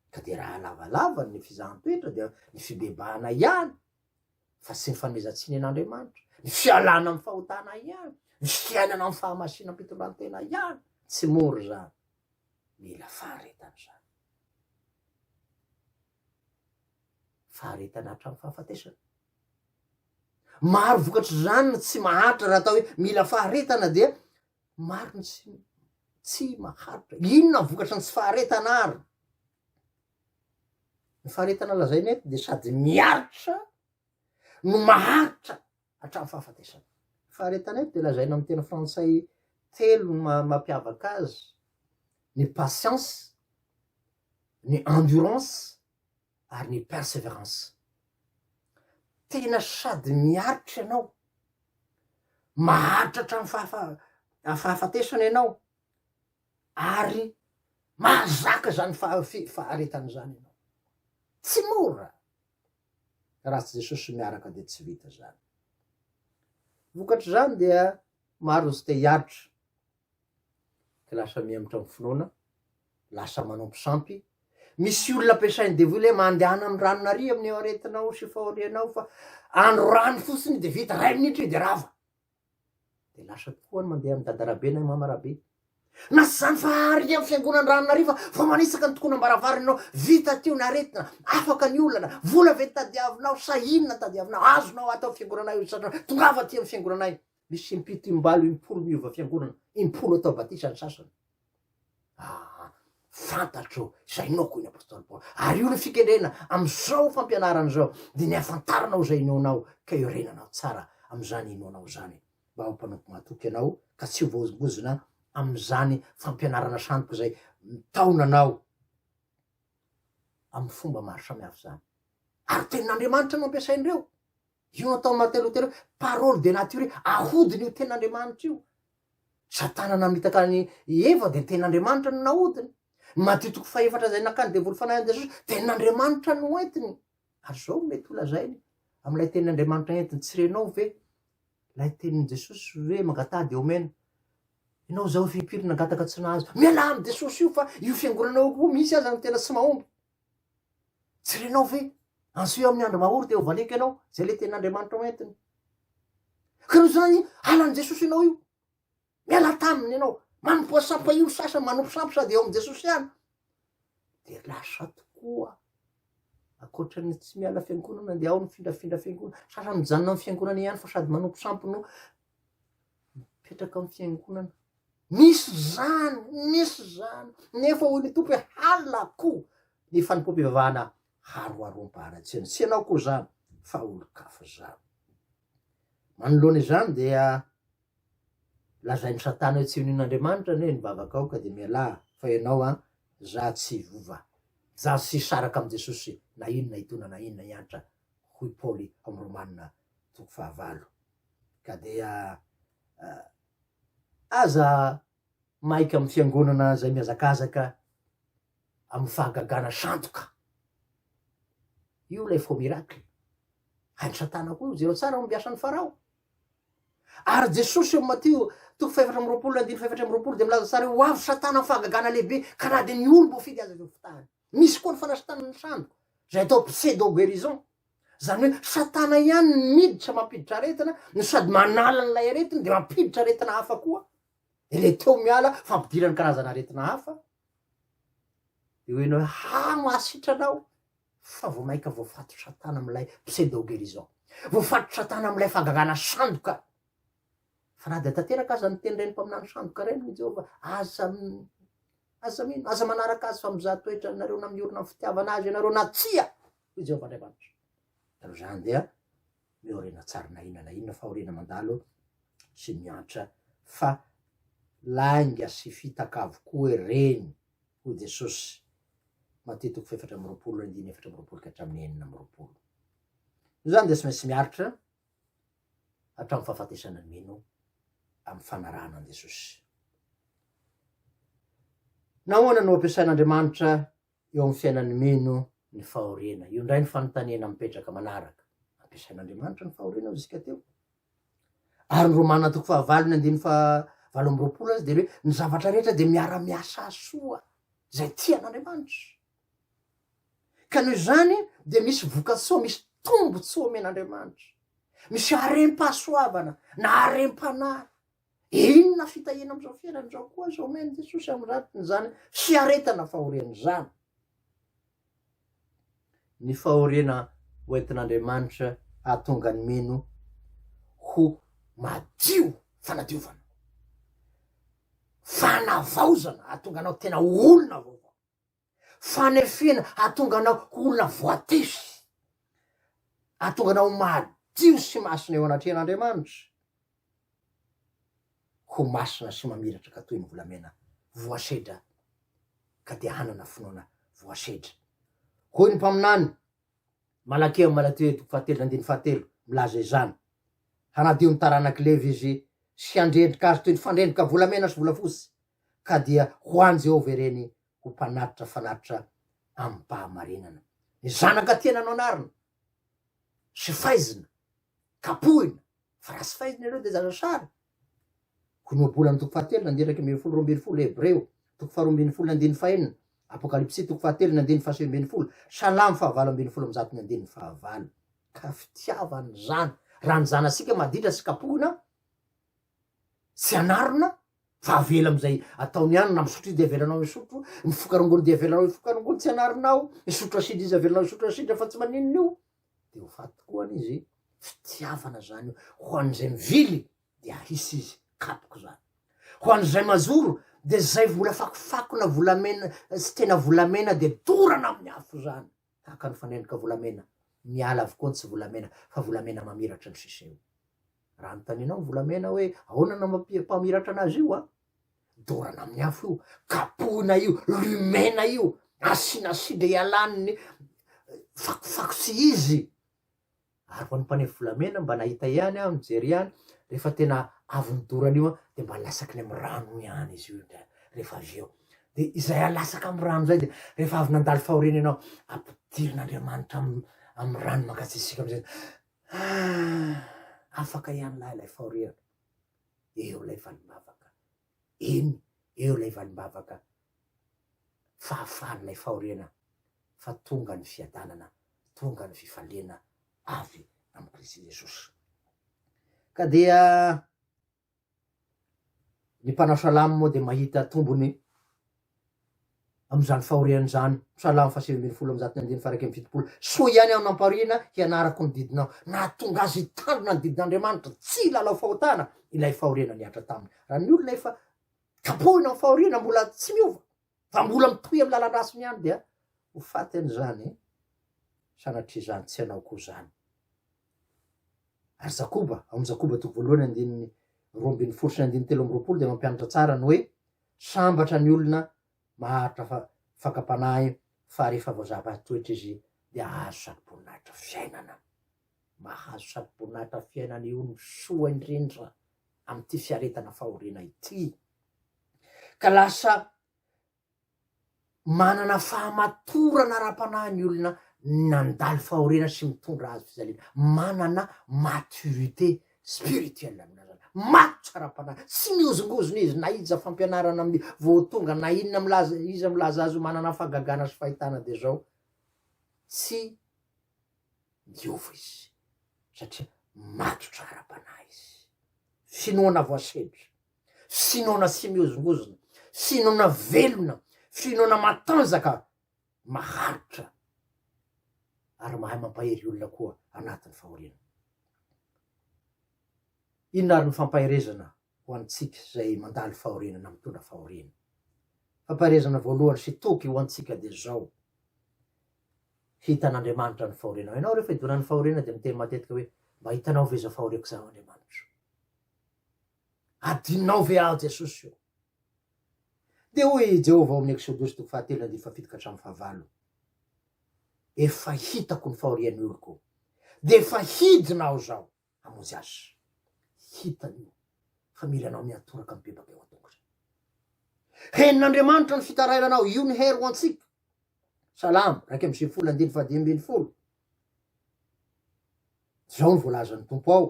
ka de raha lavalava ny fizahan-toetra de ny fibebahana ihany, fa tsy ny fanomezantsiny an'Andriamanitra, ny fialana amy fahotana ihany, ny fiainana amy fahamasina mpitondran-tena ihany, tsy mora zany, mila faharetana zany. Faharetana hatramin'ny fahafatesana. Maro vokatry zany no tsy maharitra raha atao hoe mila faharetana dia maro ny tsy maharitra. Inona vokatry ny tsy faharetana ary? Ny faharetana lazainy eto de sady miaritra no maharitra hatramin'ny fahafatesana. Faharetana eto de lazaina amy tena frantsay telo no mampiavaka azy: ny patience, ny endurance ary ny persévérance. Tena sady miaritra ianao, maharitra hatramin'ny fahafatesana ianao, ary mahazaka zany faharetana zany ianao. Tsy mora. Raha tsy Jesosy miaraka de tsy vita zany. Vokatry zany dia maro izy te hiaritra, ka lasa miematra amy finoana, lasa manao mpisampy, misy olona ampiasainy devile mandehana amy ranonary amin'ny eo aretinao sy faorianao fa andro rano fotsiny de vita 2 minitra io de rava de lasa tokoa ny mandeha amy dadarabe na mamarabe na sy zany fa ary amy fiangonany ranonarifa fa manisaka ny tokony ambaravarinao vita teo ny aretina afaka ny olana vola ve tadiavinao sa inona tadiavinao azonao atao fiangonanay io satra tongava ty amy fiangonanay misy impito imbalo impolo miova fiangonana impolo atao batisany sasany fantatro zay nao koa iny apôstôly paoly ary io le fikendrena am'izao fampianarana zao de ny afantaranao zay inoanao ka io renanao tsara am'zany inoanao zany mba ho mpanompo matoky anao ka tsy ho voazongozona am'zany fampianarana sandoka zay taonanao amy fomba maro samihafa zany ary tenin'andriamanitra no ampiasaindreo io natao martelotelo parole de nature ahodiny io tenin'andriamanitra io satanana mitakany eva de tenin'andriamanitra no nahodiny matitoko faefatra zay nakany de voly fanahy an jesosy tenin'andriamanitra no entiny ary zao mety olazainy am'ilay tenin'andriamanitra entiny tsy renao ve lay tenin jesosy hoe mangatady omena enao zao fipirina gataka tsy nahazo miala amy jesosy io fa io fiangonanao koa misy aza ny tena tsy mahomby tsy renao ve anso eo amin'ny andro mahory teo valika ianao zay le tenin'andriamanitra oentiny ka no zany alan jesosy ianao io miala taminy ianao manompo asampa io sasany manompo sampy sady eo amy jesosy any de lasa tokoa akoatrany tsy miala fiangonana de ao ny findrafindra fiangonana sasany mijanona amy fiangonana ihany fa sady manompo sampy no mipetraka amy fiangonana misy zany nefa hoy ny tompo hoe halako ny fanimpom-pivavahana haroarom-paratsiny tsy anao koa zany fa olo-kafa zany manoloana izany dia lazainy satana hoe tsy nin'andriamanitra ne nivavaka ka de miala fa ianao za tsy vova za tsy saraka amy jesosy na inona itona na inona iantra hoy paoly amy romanina 9 ka dia aza maika amy fiangonana zay miazakazaka amy fahagagana sandoka io lay fo mirakly hainy satana koa io zero tsara mombiasany farao ary jesosy eo matio 7:24 de milaza tsara ho avy satana amy fahagagana lehibe ka na de ny olo mbo fidy aza eo fitahany misy koa ny fanasitana ny sandoka zay atao pseudo guérison zany hoe satana ihany miditra mampiditra aretina no sady manala n'lay aretina de mampiditra aretina hafa koa de le teo miala fampidirany karazana aretina hafa de hoe nao masitranao fa vo maika voafato satana am'lay pseudo guérison voafato satana am'lay fahagagana sandoka fa na de tanteraka aza ny teny reny mpaminany sandoka reny ny jehova aza manaraka azy fa mizaha toetra nareo na miorona amy fitiavana azy ianareo na tsia hoy jehova andriamanitra aro zany dia miorena tsara na inona fahorena mandalo sy miantra fa lainga sy fitaka avokoa hoe reny hoy jesosy Mateo 4:24 ka hatramin'ny 4:9 zany de tsy maintsy miaritra hatramy fahafatesana ny mino amy fanarahana an jesosy nahoana no ampiasain'andriamanitra eo amy fiainan'ny mino ny fahoriana io ndray ny fanontaniana mipetraka manaraka ampiasain'andriamanitra ny fahoriana zisika teo ary ny Romana 9:7 azy de hoe ny zavatra rehetra de miara-miasa soa zay tian'andriamanitra ka noho zany de misy vokatsoa misy tombotsoa men'andriamanitra misy arem-pahasoavana na arem-panahy inona fitahina am'izao fiainany zao koa zao meny jesosy amy ratiny zany sy aretana fahoriany zany ny fahoriana hoentin'andriamanitra ahatonga ny mino ho madio fanadiovana fanavaozana ahatonga anao tena olona vaovao fanefena ahatonga anao olona voatesy ahatonga anao madio sy masina eo anatrehan'andriamanitra ho masina sy mamiratra ka toy ny volamena voasedra ka de hanana finoana voasedra hoy ny mpaminany Malakeo Malateo 7:7 milaza izany hanadio ny taranaky levy izy sy handrendrika azy toy ny fandrendrika volamena sy volafotsy ka dia ho any Jehova ireny ho mpanatitra fanatitra amy mpahamarinana ny zanaka tiananao anarina sy faizina kapohina fa raha sy faizina ireo de zaza sary ho nobolany 7 Hebreo 2:12 apokalypsy toko fahatelo ny andiny fahasivy ambin'ny folo, salamy fahavalo ambin'ny folo am'zato ny andiny fahavalo. Ka fitiavany zany raha ny zanasika maditra sy kapohina tsy anarona fa avela am'izay ataony ihany na misotro izy de avelanao misotro, mifokarongolo de avelanao mifokarongolo, tsy anaronao misotro asidra izy avelanao misotro asidra fa tsy maninona io de ho faty tokoany izy. Fitiavana zany io ho an'izay mivily de ahisy izy kapoky zany, ho an'izay mazoro de zay vola fakofako na volamena sy tena volamena de dorana amin'ny afo zany. Tahaka ny fanendrika volamena, miala avokoa tsy volamena fa volamena mamiratra ny siseho. Raha notaninao volamena hoe ahoana na mpamiratra anazy io dorana amin'ny afo io, kapohina io, lumena io, asina sidra ialany fakofako tsy izy. Ary ho an'ny mpanevo volamena mba nahita ihany mijery ihany, rehefa tena avy nidorana io de mba lasaky ny amy rano ihany izy io rehefa avy eo. De izay alasaka amy rano zay de rehefa avy nandalo fahoriana ianao ampidirin'Andriamanitra amy rano mangatsiatsika amizay, afaka ihany lahy lay fahoriana. Eo lay valimbavaka, eny eo lay valimbavaka, fahafahany lay fahoriana fa tonga ny fiadanana, tonga ny fifaliana avy amy Kristy Jesosy. Ka dia ny mpanao salamy moa de mahita tombony am'izany fahoriany zany. Salamy fahasivy ambin'ny folo am'zato ny andiny faha raiky amby fitopolo. Soa ihany ao nampariana hianarako ny didinao, nahatonga azy hitandrona ny didin'Andriamanitra, tsy lalao fahotana ilay fahoriana niatra taminy. Raha ny olona efa kapohina amy fahoriana mbola tsy miova fa mbola mitohy amy lalandrasiny ihany dia ho faty an'izany sanatria zany tsy anao koa zany. Ary Jakoba, amy Jakoba toko voalohany andininy roa ambin'ny folo sy andininy telo amby roapolo de mampianatra tsara ny hoe sambatra ny olona maharitra fakapanahy fa rehefa voazava toetra izy de ahazo sarom-poninahitra fiainana. Mahazo sarom-poninahitra fiainana io ny soa indrindra am'ty fiaretana fahoriana ity, ka lasa manana fahamatorana ara-panahy ny olona nandalo fahoriana sy mitondra azy fizaliana, manana maturité spirituelle amin'azy, matotra ara-panahy, tsy miozongozona izy na iza fampianarana amin'ny voatonga na inona milaza izy milaza azy manana fahagagana sy fahitana de zao tsy miova izy satria matotra ara-panahy izy. Finoana voasedra, finoana tsy miozongozona, finoana velona, finoana matanjaka, maharitra ary mahay mampahery olona koa anatin'ny fahoriana. Inona ary ny fampaherezana ho antsika zay mandalo fahoriana na mitondra fahoriana? Fampaherezana voalohany sy toky ho antsika de zao: hitan'Andriamanitra ny fahoriana. Ianao rehefa hidonan'ny fahoriana de miteny matetika hoe mba hitanao ve zao fahoriako zao Andriamanitra, adinao ve aho Jesosy io? De hoy Jehova ao amin'ny Exodosy toko fahatelo andiny fafito ka hatramin'ny fahavalo, efa hitako ny fahorian'ny oloko de efa hidinao zao hamonjy azy. Hitany io fa mila anao miatoraka amy bebaka eo an-tongotra. Henin'Andriamanitra ny fitarailanao, io ny hery ho antsika. Salamy raiky amby sivy folo andiny fahadimy ambin'ny folo, zao ny voalazan'ny tompo ao: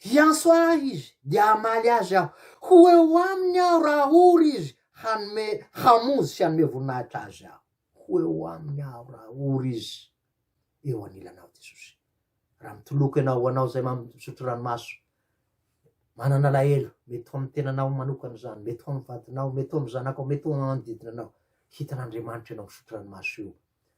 hianso ahy izy de hamaly azy aho, ho eo aminy aho raha ory izy hanome hamonjy sy hanome voninahitra azy aho. Ho eo aminy aho raha ory izy. Eo anilanao Jesosy. Raha mitoloky ianao anao zay misotro ranomaso, manana lahelo, mety ho amy tenanao manokana zany, mety ho amy vadinao, mety ho amy zanakao, mety ho amy manodidina anao, hitan'Andriamanitra ianao misotro ranomaso io,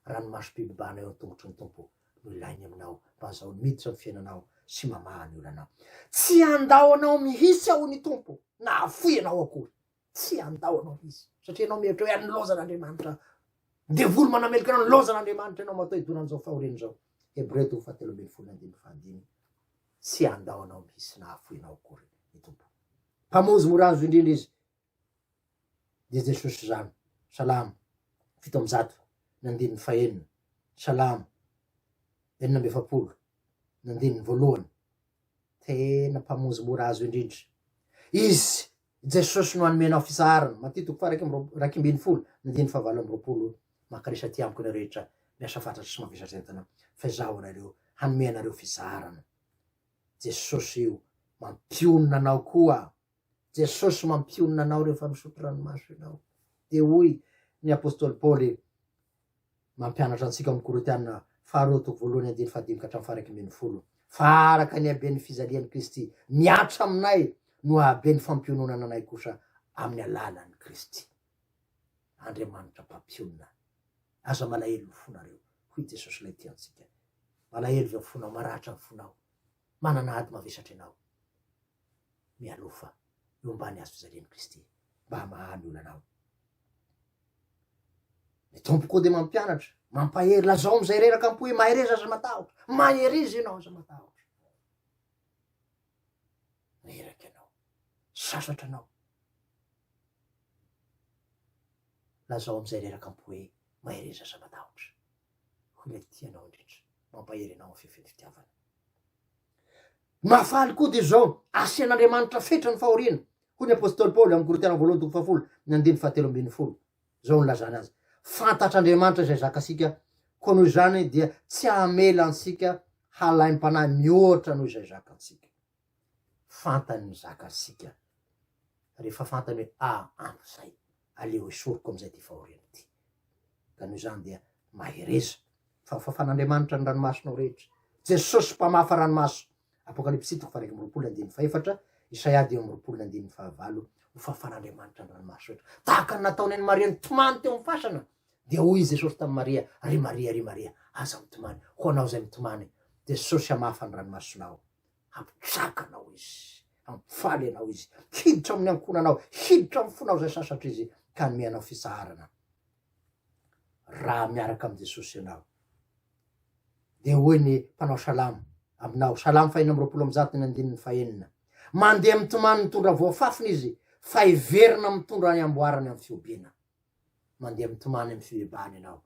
ranomaso bibibana eo an-tongotry ny tompo no ilainy aminao mba azahoany miditra amy fiainanao sy mamaha ny olanao. Tsy andao anao mihitsy ao ny tompo na afoy anao akory, tsy andao anao mihitsy satria anao mihatra hoe anylozan'Andriamanitra, devolo manamelika anao nylozan'Andriamanitra ianao matao hidonan'izao fahoriana zao. Hebreo toko fahatelo ambin'ny folo andiny fahadimy. Tsy andao anao mihitsy na afoy anao akory ny tompo. Mpamonjy morazo indrindra izy de Jesosy zany. Salamy fito amby zato ny andininy fahenina, salamy enina amby efapolo ny andininy voalohany. Tena mpamonjy morazo indrindra izy. Jesosy no anomenao fisaharana. Matito toko raiky ambin'ny folo ny andininy fahavalo amby roapolo. Makarisa ty amiko na rehetra miasa fantatry sy mavesatretana fa izaho anareo hanome anareo fisaharana. Jesosy io mampionona anao koa. Jesosy mampionona anao rehefa misotro ranomaso ianao. De hoy ny apôstôly paoly mampianatra antsika amin'ny Korintianina faharoa toko voalohany andiny fahadimy ka hatramin'ny faha 1 fa araka ny habeny fizalian'i Kristy miatra aminay no habeny fampiononana anay kosa amin'ny alalan'i Kristy. Andriamanitra mpampionona aza malahelo ny fonareo hoy Jesosy ilay tiantsika. Malahelo ve ny fonao, maratra ny fonao, manana ady mavesatra ianao, mialofa eo ambany azo fizalian'i Kristy mba hamahay olo anao. Ny tompoko de mampianatra, mampahery, lazao amizay reraka ampo hoe mahereza aza matahotra, maherizy ianao aza matahotra. Reraka ianao, sasatra anao, lazao amizay reraka ampo hoe mahereza aza matahotra. Hoy ilay tianao indrindra, mampahery anao amin'ny fefeny fitiavana. Mahafaly koa de zao, asian'Andriamanitra fetra ny fahoriana. Hoy ny apôstôly Paoly amin'ny Korintiana voalohany toko 10 ny andiny 17. Zao ny lazana azy. Fantatr'Andriamanitra izay zakasika, koa noho izany dia tsy hamela ansika halaim-panahy mihoatra noho izay zakansika. Fantany ny zakasika. Rehefa fantany hoe ampy zay, aleo esoriko amizay ty fahoriana ty. Ka noho izany dia mahereza. Fafan'Andriamanitra ny ranomasonao rehetra. Jesosy mpamafa ranomaso. Apokalipsy 1:24, Isaia 2:24, ho fafan'Andriamanitra ny ranomaso rehetra. Tahaka ny nataony any Maria nitomany teo amin'ny fasana. Dia hoy Jesosy tamin'ny Maria, ry Maria, aza mitomany. Ho anao zay mitomany, Jesosy hamafa ny ranomasonao. Hampitrakanao izy, hampifaly anao izy, hiditra amin'ny ankonanao, hiditra amin'ny fonao zay sasatra izy, ka nomeanao fisaharana. Raha miaraka amin'ny Jesosy ianao. De hoy ny mpanao salamo aminao, salamo 5:20 mandeha mitomany mitondra voafafiny izy, fa iverina mitondra ny amboarany amin'ny fiobiana. Mandeha mitomany amin'ny fiobany ianao,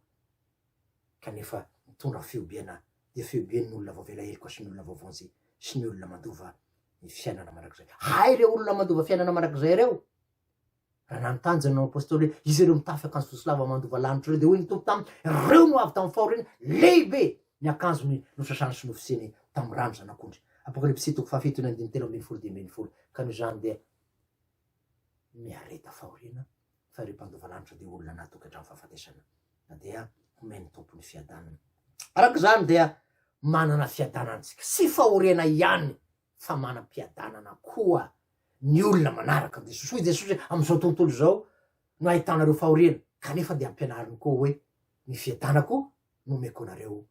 kanefa mitondra fiobiana, de fiobiany olona voavela heloka sy ny olona voavonjy sy ny olona mandova ny fiainana marak'izay. Hay reo olona mandova fiainana marak'izay reo. Raha nanontany no apôstôly, izy reo mitafy akanjo fosilava mandova lanitra reo, de hoy ny tompo taminy, reo no avy tamin'ny fahoriana lehibe ny akanjony nosasany sy nofisiany tamin'ny rano zanak'ondry. Apokalipsy 7:3-20. Ka noho izany dia miareta fahoriana fa ireo mpandova lanitra de olona natoky hatramin'ny fahafatesana, na dia homeny tompony fiadanana. Arak'izany dia manana fiadanantsika, sy fahoriana ihany fa manam-piadanana koa ny olona manaraka Jesosy. Hoy Jesosy am'izao tontolo zao no ahitanareo fahoriana, kanefa de ampianariny koa hoe ny fiadanako nomeko anareo,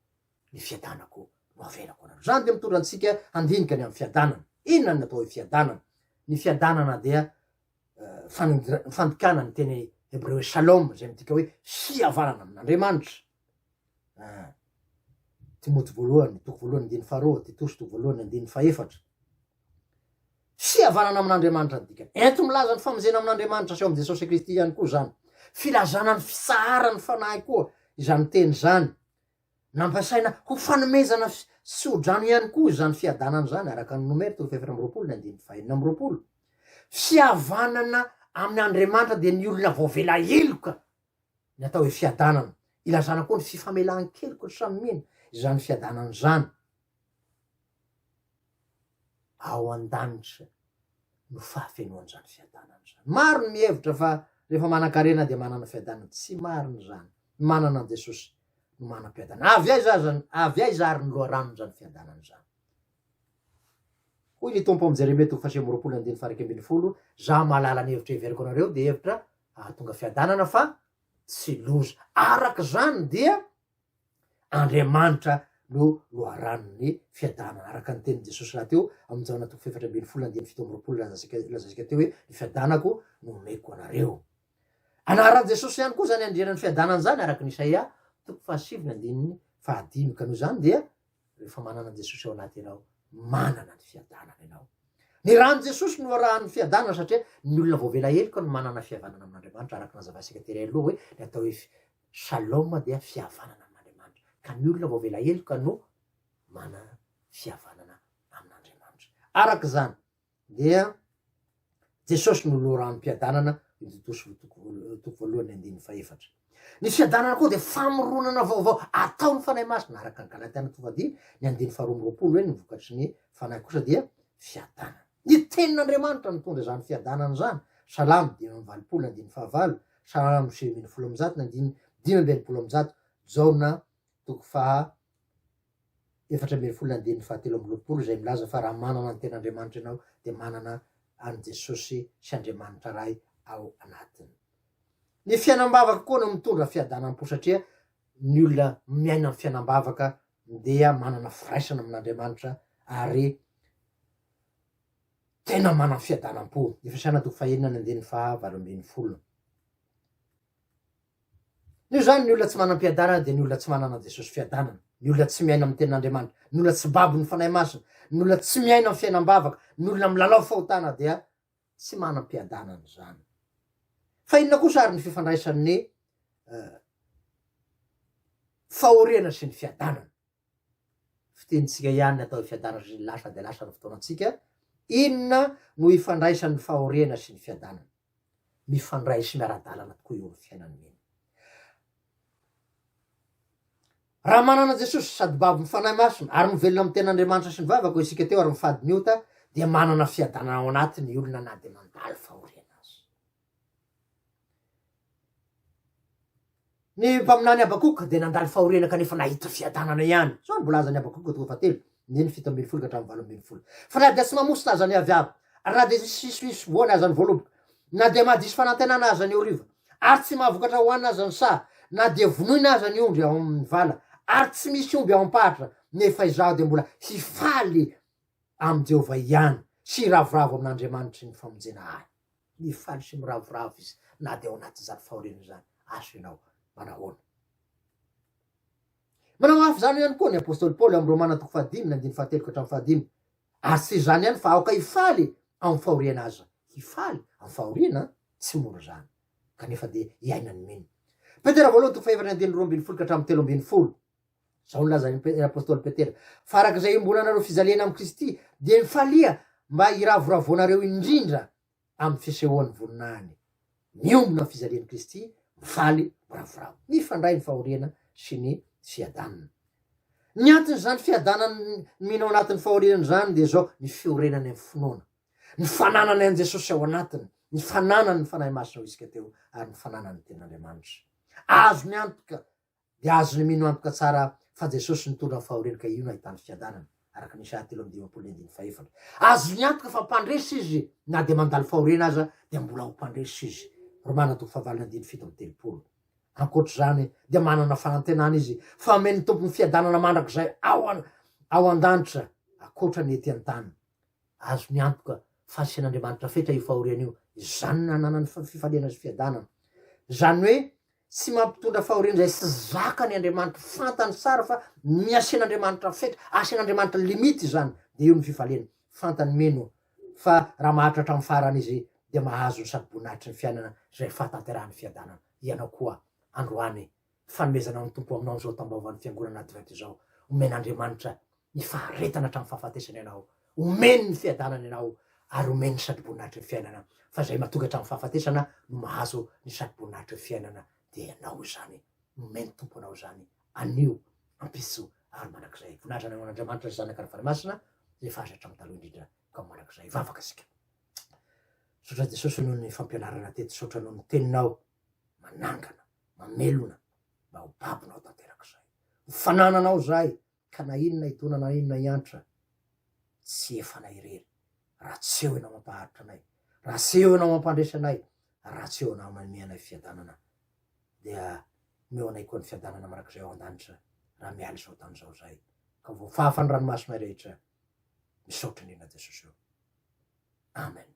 ny fiadanako no avelako anareo. Zany de mitondra antsika handinika ny amin'ny fiadanana. Inona ny atao hoe fiadanana? Ny fiadanana dia fandikana ny teny hebreo hoe shalom, zay midika hoe fihavanana amin'Andriamanitra. Timoty voalohany, toko voalohany andiny faharoa, Titosy toko voalohany andiny fahaefatra. Fihavanana amin'Andriamanitra ny dikany. Ento milaza ny famonjena amin'Andriamanitra sy eo amin'ny Jesosy Kristy ihany koa zany. Filazana ny fisaharany fanahy koa izany teny zany. Nampasaina ho fanomezana sy ho drano ihany koa izany fiadanana zany, araka ny nomero 4:4. Fihavanana amin'Andriamanitra de ny olona voavela heloka ny atao hoe fiadanana. Ilazana koa ny fifamelan-keloka samy mihena izany fiadanana zany. Ao an-danitra no fahafenoan'izany fiadanana zany. Maro ny mihevitra fa rehefa manan-karena de manana fiadanana. Tsy mariny zany. Manana an Jesosy no manam-piadanana. Avy aiza ary ny loharanony zany fiadanana zany. Hoy ny tompo amin'ny Jeremia 20:12, za mahalala ny hevitra everiko anareo de hevitra tonga fiadanana fa tsy loza. Araka zany dia Andriamanitra no loharanony fiadanana. Araka ny teny Jesosy raha teo amin'ny Jana 4:7 lazasika teo hoe ny fiadanako no omeko anareo. Anaran'i Jesosy ihany koa zany andrianany fiadanana zany, araka ny Isaia 7:5. Ka noho zany dia rehefa manana Jesosy ao anaty ianao, manana ny fiadanana ianao. Ny rano Jesosy no rahan'ny fiadanana satria ny olona voavela heloka no manana fihavanana amin'Andriamanitra, araka nazavasika tery aloha hoe ny atao hoe shalom dia fihavanana amin'Andriamanitra. Ka ny olona voavela heloka no manana fihavanana amin'Andriamanitra. Araka zany dia Jesosy no loharan'nym-piadanana, Titosy toko voalohany andiny fahaefatra. Ny fiadanana koa de famoronana vaovao ataony fanahy masina, araka ny Galatiana 2:10, ny andiny 2:20 hoe ny vokatry ny fanahy kosa dia fiadanana. Ny tenin'Andriamanitra mitondra zany fiadanana zany. Salamo 5:20, salamo 5 na 5 jaona 4:7 zay milaza fa raha manana ny ten'Andriamanitra ianao de manana an Jesosy sy Andriamanitra ray ao anatiny. Ny fiainam-bavaka koa no mitondra fiadanam-po satria ny olona miaina ny fiainam-bavaka dia manana firaisana amin'Andriamanitra ary tena manana fiadanam-po. Efasana 5:7. Io zany ny olona tsy manam-piadanana de ny olona tsy manana Jesosy fiadanana, ny olona tsy miaina amin'ny tenin'Andriamanitra, ny olona tsy babo ny fanahy masina, ny olona tsy miaina amin'ny fiainam-bavaka, ny olona milalao fahotana dia tsy manam-piadanana zany. Fa inona kosa ary ny fifandraisan'ny fahoriana sy ny fiadanana. Fitenitsika ihany atao fiadanana sy lasa de lasa ny fotoanantsika. Inona no ifandraisan'ny fahoriana sy ny fiadanana? Mifandray sy miara-dalana tokoa eo amin'ny fiainany miny. Raha manana Jesosy sady babo mifanahy masina ary mivelona amin'ny ten'Andriamanitra sy ny vavaka isika teo ary mifady ny ota dia manana fiadanana ao anatiny ny olona na de mandalo fahoriana azy. Ny mpaminany Abakoka de nandalo fahoriana kanefa nahita fiadanana ihany. So mbola azany Abakoka 7:7 ka 8:12. Fa na de tsy mamosina aza ny aviavy, ary na de sisy voany aza ny voaloboka, na de mahadisy fanantenana aza ny oriva, ary tsy mahavokatra hoanina aza ny sa, na de vonoina aza ny ondry ao amin'ny vala, ary tsy misy omby ao am-pahatra, nefa izaho de mbola hifaly am Jehova ihany sy ravoravo amin'Andriamanitra ny famonjena ahy. Mifaly sy miravoravo izy na de ao anaty zany fahoriana zany. Aso ianao manahoana? Manao hafa zany ihany koa ny apôstôly Paoly amin'ny Romana 5:7-5. Ary tsy zany ihany fa aoka hifaly amin'ny fahoriana aza. Hifaly amin'ny fahoriana tsy mora zany kanefa de iainany miny. Petera 2:2-3:12. Zao nilaza ny apôstôly Petera, fa arak'izay iombolanareo fijaliana amin'ny Kristy de mifalia mba hiravoravonareo indrindra amin'ny fisehoan'ny voninahiny. Miombona amin'ny fijalian'i Kristy, mifaly miravoravo. Mifandray ny fahoriana sy ny fiadanana. Ny antony zany fiadanany mino anatin'ny fahoriana zany de zao ny fiorenany amin'ny finoana, ny fananany an Jesosy ao anatiny, ny fananany ny fanahy masina ho isika teo ary ny fananany ten'Andriamanitra. Azo ny antoka de azo ny mino antoka tsara fa Jesosy nitondra ny fahoriana ka io no ahitany fiadanana araka ny Isaya 3:2. Azo ny antoka fa mpandresy izy na de mandalo fahoriana aza de mbola ho mpandresy izy. Romana 5:7-7. Ankoatr'izany de manana fanantenana izy fa meny tompony fiadanana mandrakizay ao an-danitra akoatra ny ety an-tany. Azo ny antoka fa asian'Andriamanitra fetra io fahoriana io, zany nananany fifaliana sy fiadanana. Zany hoe tsy mampitondra fahoriana zay tsy zaka ny Andriamanitra fantany tsara fa miasian'Andriamanitra fetra, asian'Andriamanitra limity zany de io ny fifaliana. Fantany meno fa raha mahatratra amin'ny farany izy de mahazo ny sady voninahitry ny fiainana zay fahatanterahany fiadanana. Ianao koa androany fanomezana amin'ny tompo aminao zao tambaovan'ny fiangonana advent zao, omen'Andriamanitra ny faharetana hatramin'ny fahafatesany ianao, omeny ny fiadanana ianao ary omeny ny sady voninahitry ny fiainana. Fa zay mahatonga hatramin'ny fahafatesana no mahazo ny sady voninahitry ny fiainana de ianao zany, omeny tompo anao zany, anio ampiso ary manakizay. Voninahitra ny an'Andriamanitra sy zanaka ny fanahy masina zay fahazatra amin'ny taloha indrindra ka manakizay. Vavaka sika. Sotra Jesosy noho ny fampianarana teto, sotra noho ny teninao manangana, mamelona mba ho babonao tanterak'izay. Fanananao zay ka na inona hitona na inona hiantra tsy efana irery. Raha tsy eo ianao mampaharitra anay, raha tsy eo ianao mampandresy anay, raha tsy eo ianao manome anay fiadanana dia meo anay koa ny fiadanana marak'izay ao an-danitra raha mialy zao tany zao zay. Ka voafafa ny ranomasina rehetra misaotra indrindra Jesosy eo. Amen.